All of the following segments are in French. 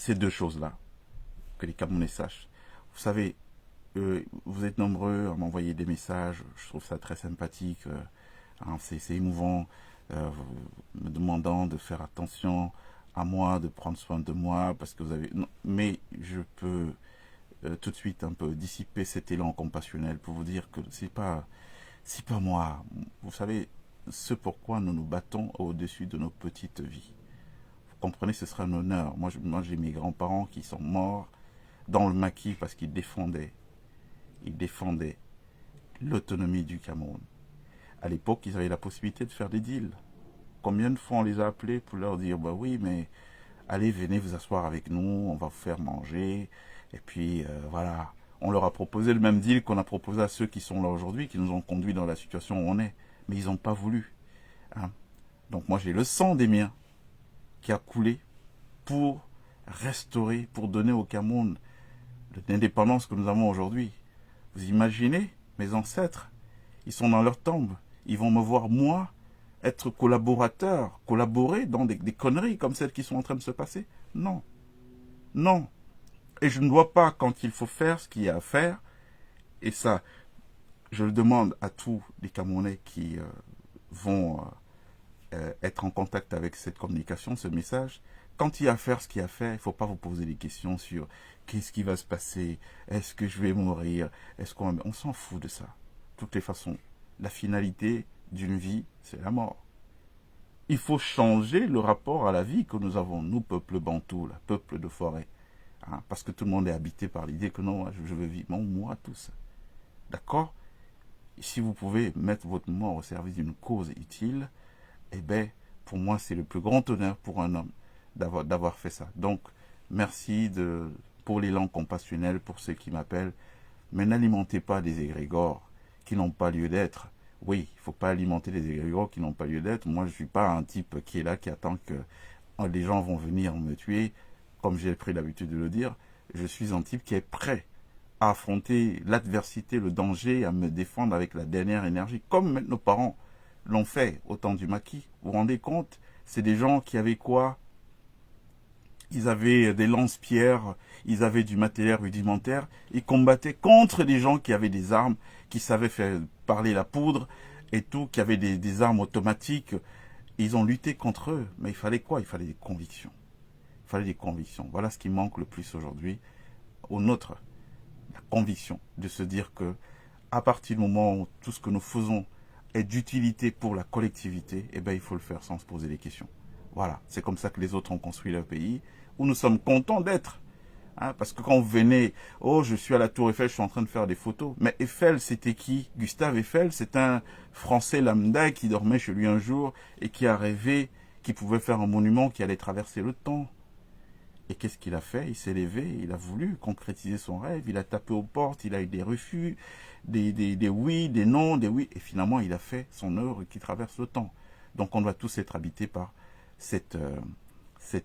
ces deux choses-là, que les Camerounais sachent. Vous savez, vous êtes nombreux à m'envoyer des messages, je trouve ça très sympathique, hein, c'est émouvant, me demandant de faire attention à moi, de prendre soin de moi, parce que vous avez... Non, mais je peux tout de suite un peu dissiper cet élan compassionnel pour vous dire que c'est pas moi. Vous savez, ce pourquoi nous nous battons au-dessus de nos petites vies. Vous comprenez, ce sera un honneur. Moi j'ai mes grands-parents qui sont morts dans le maquis parce ils défendaient l'autonomie du Cameroun. À l'époque, ils avaient la possibilité de faire des deals. Combien de fois on les a appelés pour leur dire, bah oui, mais allez, venez vous asseoir avec nous, on va vous faire manger. Et puis, voilà. On leur a proposé le même deal qu'on a proposé à ceux qui sont là aujourd'hui, qui nous ont conduits dans la situation où on est. Mais ils n'ont pas voulu. Hein. Donc moi, j'ai le sang des miens qui a coulé pour restaurer, pour donner au Cameroun l'indépendance que nous avons aujourd'hui. Vous imaginez, mes ancêtres, ils sont dans leur tombe. Ils vont me voir, moi, être collaborateur, collaborer dans des conneries comme celles qui sont en train de se passer. Non. Non. Et je ne dois pas, quand il faut faire ce qu'il y a à faire, et ça, je le demande à tous les Camerounais qui vont être en contact avec cette communication, ce message, quand il y a à faire ce qu'il y a à faire, il ne faut pas vous poser des questions sur qu'est-ce qui va se passer, est-ce que je vais mourir, est-ce qu'on... On s'en fout de ça. De toutes les façons, la finalité d'une vie, c'est la mort. Il faut changer le rapport à la vie que nous avons, nous, peuple bantou, là, peuple de forêt. Hein, parce que tout le monde est habité par l'idée que non, je veux vivre. Non, moi, tous. D'accord? Et si vous pouvez mettre votre mort au service d'une cause utile, eh bien, pour moi, c'est le plus grand honneur pour un homme d'avoir fait ça. Donc, merci pour l'élan compassionnel, pour ceux qui m'appellent. Mais n'alimentez pas des égrégores qui n'ont pas lieu d'être. Oui, il ne faut pas alimenter des égrégores qui n'ont pas lieu d'être. Moi, je ne suis pas un type qui est là, qui attend que les gens vont venir me tuer, comme j'ai pris l'habitude de le dire. Je suis un type qui est prêt à affronter l'adversité, le danger, à me défendre avec la dernière énergie, comme nos parents l'ont fait au temps du maquis. Vous vous rendez compte? C'est des gens qui avaient quoi? Ils avaient des lance-pierres, ils avaient du matériel rudimentaire, ils combattaient contre des gens qui avaient des armes, qui savaient faire parler la poudre et tout, qui avaient des armes automatiques. Ils ont lutté contre eux, mais il fallait quoi? Il fallait des convictions. Il fallait des convictions. Voilà ce qui manque le plus aujourd'hui au nôtre. La conviction de se dire que à partir du moment où tout ce que nous faisons est d'utilité pour la collectivité, eh bien, il faut le faire sans se poser des questions. Voilà, c'est comme ça que les autres ont construit leur pays, où nous sommes contents d'être. Hein, parce que quand vous venez, oh, je suis à la Tour Eiffel, je suis en train de faire des photos. Mais Eiffel, c'était qui? Gustave Eiffel, c'est un Français lambda qui dormait chez lui un jour et qui a rêvé qu'il pouvait faire un monument qui allait traverser le temps. Et qu'est-ce qu'il a fait? Il s'est levé, il a voulu concrétiser son rêve, il a tapé aux portes, il a eu des refus, des oui, des non, des oui, et finalement il a fait son œuvre qui traverse le temps. Donc on doit tous être habités par cet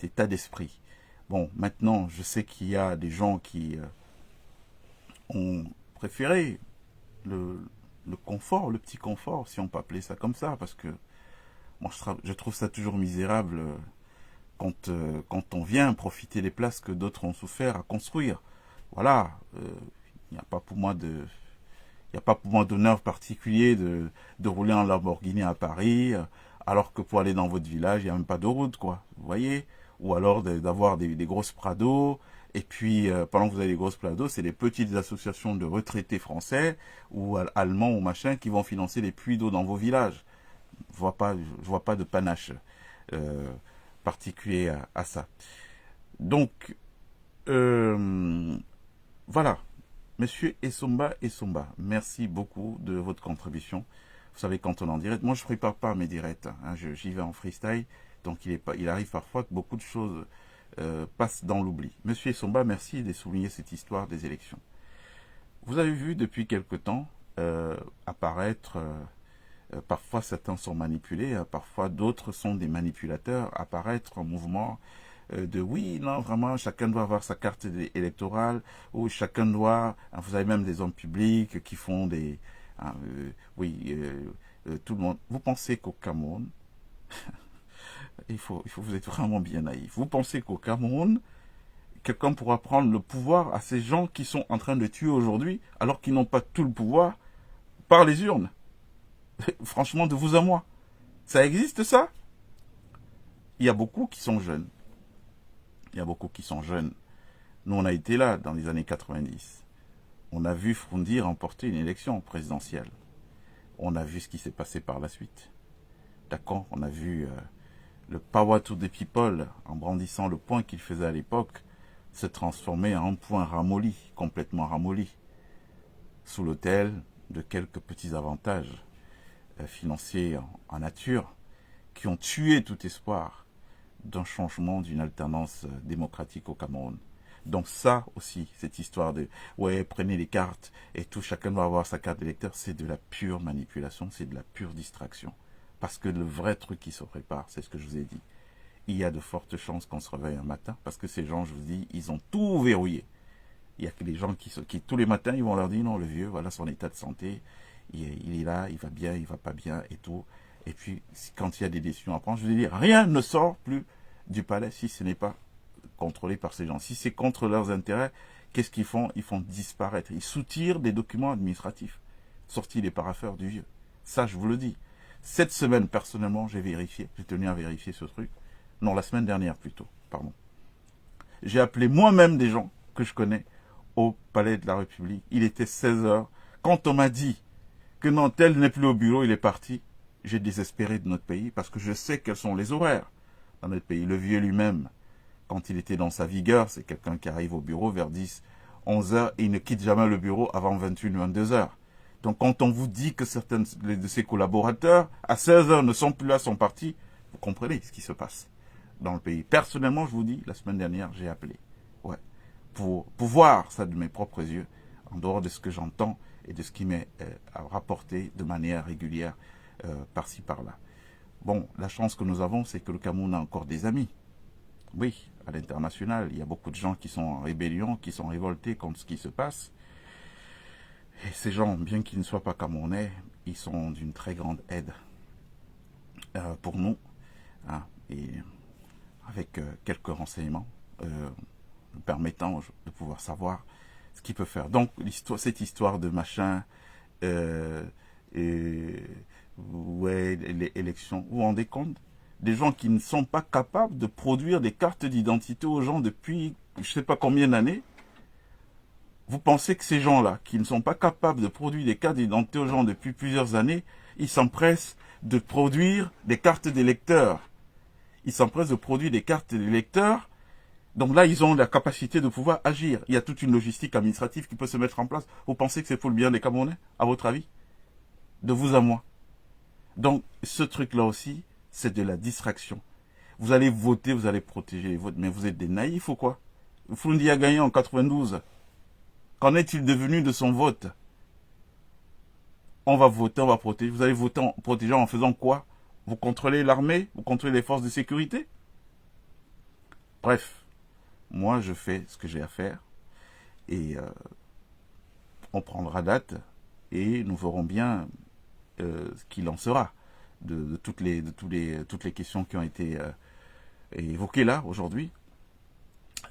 état d'esprit. Bon, maintenant, je sais qu'il y a des gens qui ont préféré le, le confort, le petit confort, si on peut appeler ça comme ça, parce que moi je trouve ça toujours misérable quand on vient profiter des places que d'autres ont souffert à construire. Voilà, il n'y a pas pour moi de... Il n'y a pas pour moi d'honneur particulier de rouler en Lamborghini à Paris, alors que pour aller dans votre village, il n'y a même pas de route, quoi. Vous voyez? Ou alors d'avoir des grosses prados, et puis pendant que vous avez des grosses prados, c'est des petites associations de retraités français, ou allemands, ou machin, qui vont financer les puits d'eau dans vos villages. Je vois pas de panache particulier à ça. Donc, voilà. Monsieur Essomba, merci beaucoup de votre contribution. Vous savez, quand on est en direct, moi je ne prépare pas mes directs, hein, j'y vais en freestyle, donc il arrive parfois que beaucoup de choses passent dans l'oubli. Monsieur Essomba, merci de souligner cette histoire des élections. Vous avez vu depuis quelque temps apparaître, parfois certains sont manipulés, parfois d'autres sont des manipulateurs, apparaître en mouvement de oui, non, vraiment, chacun doit avoir sa carte électorale, ou chacun doit, vous avez même des hommes publics qui font des, oui, tout le monde. Vous pensez qu'au Cameroun, vous êtes vraiment bien naïf. Vous pensez qu'au Cameroun, quelqu'un pourra prendre le pouvoir à ces gens qui sont en train de tuer aujourd'hui, alors qu'ils n'ont pas tout le pouvoir par les urnes. Franchement, de vous à moi. Ça existe, ça? Il y a beaucoup qui sont jeunes. Il y a beaucoup qui sont jeunes. Nous, on a été là dans les années 90. On a vu Froundi remporter une élection présidentielle. On a vu ce qui s'est passé par la suite. D'accord? On a vu le power to the people, en brandissant le poing qu'il faisait à l'époque, se transformer en un poing ramolli, complètement ramolli, sous l'autel de quelques petits avantages financiers en nature, qui ont tué tout espoir d'un changement, d'une alternance démocratique au Cameroun. Donc ça aussi, cette histoire de « ouais, prenez les cartes et tout, chacun va avoir sa carte d'électeur », c'est de la pure manipulation, c'est de la pure distraction. Parce que le vrai truc qui se prépare, c'est ce que je vous ai dit. Il y a de fortes chances qu'on se réveille un matin, parce que ces gens, je vous dis, ils ont tout verrouillé. Il y a que les gens qui tous les matins, ils vont leur dire « non, le vieux, voilà son état de santé, il est là, il va bien, il va pas bien et tout ». Et puis, quand il y a des décisions à prendre, je vous dis, rien ne sort plus du palais si ce n'est pas contrôlé par ces gens. Si c'est contre leurs intérêts, qu'est-ce qu'ils font? Ils font disparaître. Ils soutirent des documents administratifs sortis des parapheurs du vieux. Ça, je vous le dis. Cette semaine, personnellement, j'ai tenu à vérifier ce truc. Non, la semaine dernière plutôt, pardon. J'ai appelé moi-même des gens que je connais au Palais de la République. Il était 16 heures. Quand on m'a dit que non, tel n'est plus au bureau, il est parti, j'ai désespéré de notre pays parce que je sais quels sont les horaires dans notre pays. Le vieux lui-même, quand il était dans sa vigueur, c'est quelqu'un qui arrive au bureau vers 10, 11 heures et il ne quitte jamais le bureau avant 21, 22 heures. Donc quand on vous dit que certains de ses collaborateurs, à 16 heures, ne sont plus là, sont partis, vous comprenez ce qui se passe dans le pays. Personnellement, je vous dis, la semaine dernière, j'ai appelé. Ouais. Pour voir ça de mes propres yeux, en dehors de ce que j'entends et de ce qui m'est rapporté de manière régulière par-ci, par-là. Bon, la chance que nous avons, c'est que le Cameroun a encore des amis. Oui, à l'international, il y a beaucoup de gens qui sont en rébellion, qui sont révoltés contre ce qui se passe. Et ces gens, bien qu'ils ne soient pas camerounais, ils sont d'une très grande aide pour nous. Hein, et avec quelques renseignements permettant de pouvoir savoir ce qu'il peut faire. Donc, cette histoire de machin, ouais, les élections, vous vous rendez compte? Des gens qui ne sont pas capables de produire des cartes d'identité aux gens depuis je ne sais pas combien d'années. Vous pensez que ces gens-là, qui ne sont pas capables de produire des cartes d'identité aux gens depuis plusieurs années, ils s'empressent de produire des cartes d'électeurs. Ils s'empressent de produire des cartes d'électeurs. Donc là, ils ont la capacité de pouvoir agir. Il y a toute une logistique administrative qui peut se mettre en place. Vous pensez que c'est pour le bien des Camerounais, à votre avis? De vous à moi. Donc, ce truc-là aussi, c'est de la distraction. Vous allez voter, vous allez protéger les votes, mais vous êtes des naïfs ou quoi? Froundi a gagné en 92. Qu'en est-il devenu de son vote? On va voter, on va protéger. Vous allez voter en protégeant en faisant quoi? Vous contrôlez l'armée? Vous contrôlez les forces de sécurité? Bref, moi je fais ce que j'ai à faire et on prendra date et nous verrons bien ce qu'il en sera de toutes les questions qui ont été évoquées là aujourd'hui.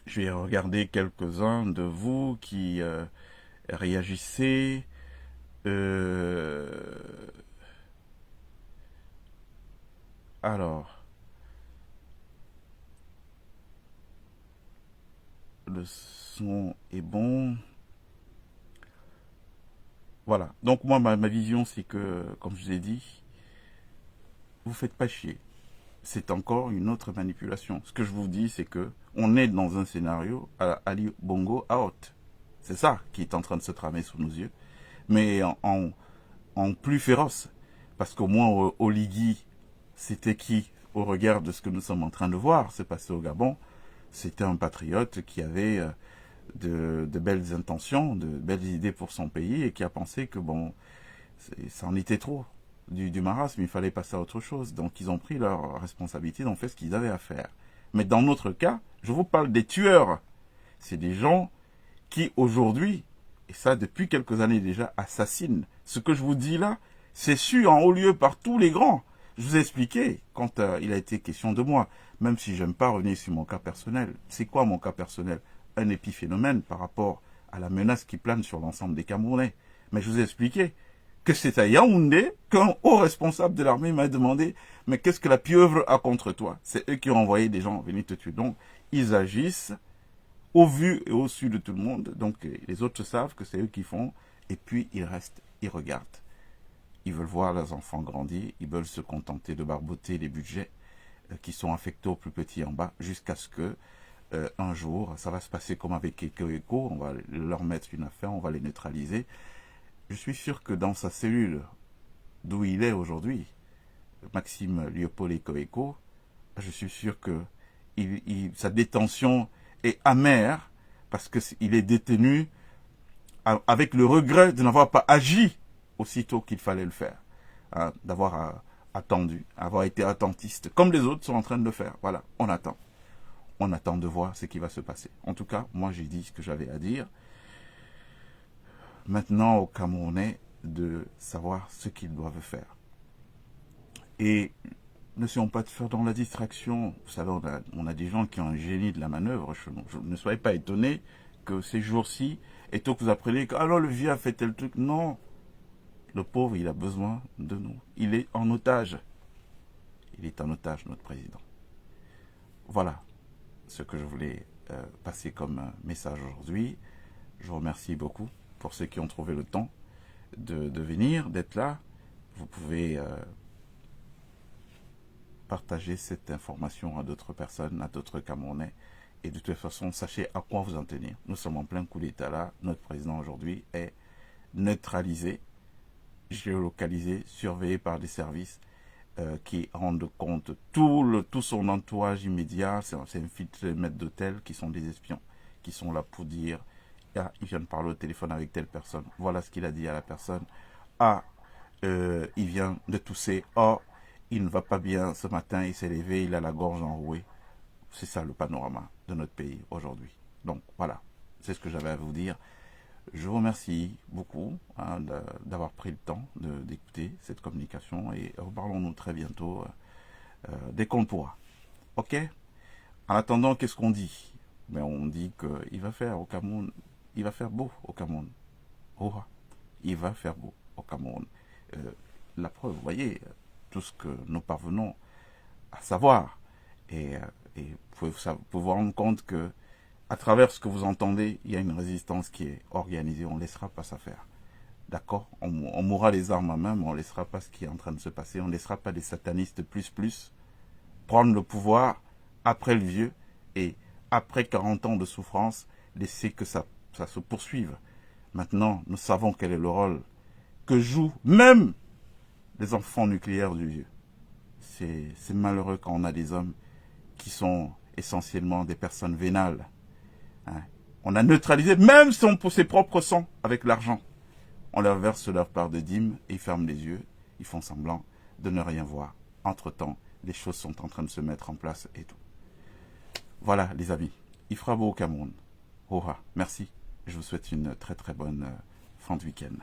Je vais regarder quelques-uns de vous qui réagissaient. Alors, le son est bon. Voilà. Donc moi, ma vision, c'est que, comme je vous ai dit, vous faites pas chier. C'est encore une autre manipulation. Ce que je vous dis, c'est que on est dans un scénario à Ali Bongo out. C'est ça qui est en train de se tramer sous nos yeux. Mais en plus féroce. Parce qu'au moins, Oligui, c'était qui, au regard de ce que nous sommes en train de voir se passer au Gabon, c'était un patriote qui avait de belles intentions, de belles idées pour son pays et qui a pensé que bon, ça en était trop du marasme, il fallait passer à autre chose. Donc ils ont pris leur responsabilité, ils ont fait ce qu'ils avaient à faire. Mais dans notre cas, je vous parle des tueurs. C'est des gens qui aujourd'hui, et ça depuis quelques années déjà, assassinent. Ce que je vous dis là, c'est su en haut lieu par tous les grands. Je vous ai expliqué quand il a été question de moi, même si j'aime pas revenir sur mon cas personnel. C'est quoi mon cas personnel? un épiphénomène par rapport à la menace qui plane sur l'ensemble des Camerounais. Mais je vous ai expliqué que c'est à Yaoundé qu'un haut responsable de l'armée m'a demandé « Mais qu'est-ce que la pieuvre a contre toi ?» C'est eux qui ont envoyé des gens venir te tuer. Donc, ils agissent au vu et au su de tout le monde. Donc, les autres savent que c'est eux qui font. Et puis, ils restent, ils regardent. Ils veulent voir leurs enfants grandir. Ils veulent se contenter de barboter les budgets qui sont affectés aux plus petits en bas jusqu'à ce que un jour, ça va se passer comme avec Eko. On va leur mettre une affaire, on va les neutraliser. Je suis sûr que dans sa cellule d'où il est aujourd'hui, Maxime Léopold Eko, je suis sûr que sa détention est amère parce qu'il est détenu avec le regret de n'avoir pas agi aussitôt qu'il fallait le faire, hein, d'avoir attendu, avoir été attentiste, comme les autres sont en train de le faire. Voilà, on attend. On attend de voir ce qui va se passer. En tout cas, moi j'ai dit ce que j'avais à dire. Maintenant, aux Camerounais de savoir ce qu'ils doivent faire. Et n'essayons pas de faire dans la distraction. Vous savez, on a des gens qui ont un génie de la manœuvre. Ne soyez pas étonnés que ces jours-ci, et tôt que vous apprenez que alors le vieux a fait tel truc. Non, le pauvre, il a besoin de nous. Il est en otage. Il est en otage, notre président. Voilà ce que je voulais passer comme message aujourd'hui. Je vous remercie beaucoup pour ceux qui ont trouvé le temps de venir, d'être là. Vous pouvez partager cette information à d'autres personnes, à d'autres Camerounais. Et de toute façon, sachez à quoi vous en tenir. Nous sommes en plein coup d'État là. Notre président aujourd'hui est neutralisé, géolocalisé, surveillé par des services qui rendent compte tout son entourage immédiat. C'est infiltré maîtres d'hôtel qui sont des espions, qui sont là pour dire ah, il vient de parler au téléphone avec telle personne. Voilà ce qu'il a dit à la personne. Ah, il vient de tousser. Oh, il ne va pas bien ce matin, il s'est levé, il a la gorge enrouée. C'est ça le panorama de notre pays aujourd'hui. Donc voilà, c'est ce que j'avais à vous dire. Je vous remercie beaucoup d'avoir pris le temps d'écouter cette communication et reparlons-nous très bientôt dès qu'on le pourra. Ok? En attendant, qu'est-ce qu'on dit? Mais on dit qu'il va faire au Cameroun, il va faire beau au Cameroun. Oh, il va faire beau au Cameroun. La preuve, vous voyez, tout ce que nous parvenons à savoir. Et vous pouvez vous rendre compte que à travers ce que vous entendez, il y a une résistance qui est organisée. On ne laissera pas ça faire. D'accord? On mourra les armes à main, mais on ne laissera pas ce qui est en train de se passer. On ne laissera pas des satanistes plus prendre le pouvoir après le vieux et après 40 ans de souffrance, laisser que ça se poursuive. Maintenant, nous savons quel est le rôle que jouent même les enfants nucléaires du vieux. C'est malheureux quand on a des hommes qui sont essentiellement des personnes vénales. Hein. On a neutralisé même pour ses propres sangs avec l'argent. On leur verse leur part de dîmes et ils ferment les yeux. Ils font semblant de ne rien voir. Entre-temps, les choses sont en train de se mettre en place et tout. Voilà les amis. Il fera beau au Cameroun. Merci. Je vous souhaite une très très bonne fin de week-end.